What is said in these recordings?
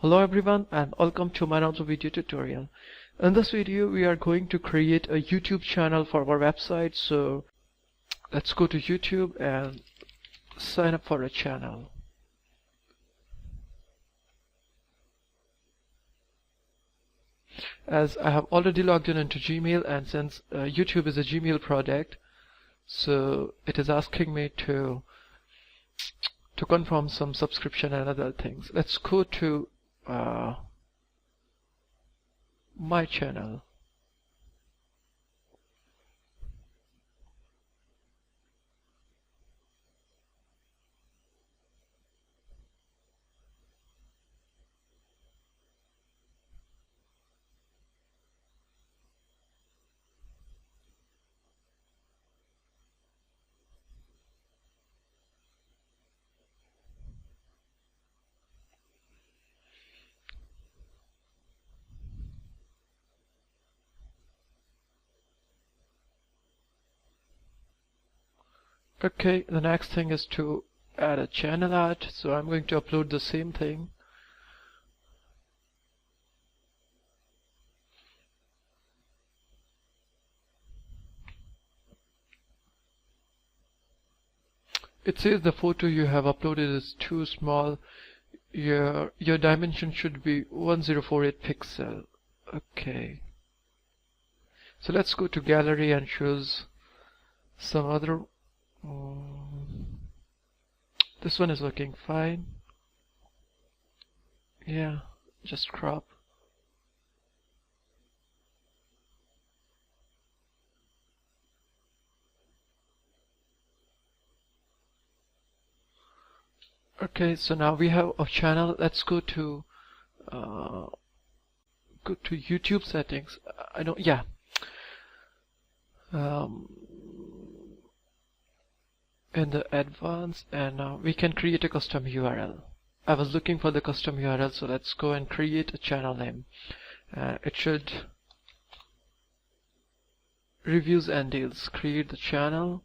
Hello everyone and welcome to my another video tutorial. In this video we are going to create a YouTube channel for our website. So let's go to YouTube and sign up for a channel. As I have already logged in into Gmail, and since YouTube is a Gmail product, so it is asking me to confirm some subscription and other things. Let's go to my channel. Okay, the next thing is to add a channel art, so I'm going to upload the same thing. It says the photo you have uploaded is too small. Your dimension should be 1048 pixel. Okay. So let's go to gallery and choose some other. This one is looking fine. Yeah, just crop. Okay, so now we have a channel. Let's go to YouTube settings. I don't. Yeah. In the advanced, and we can create a custom URL. I was looking for the custom URL, so let's go and create a channel name. It should reviews and deals. Create the channel.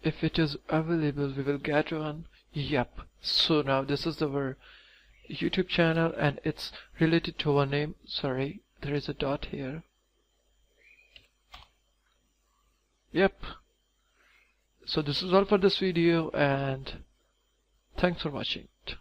If it is available, we will get one. Yep. So now this is our YouTube channel and it's related to our name. Sorry, there is a dot here. Yep. So this is all for this video, and thanks for watching it.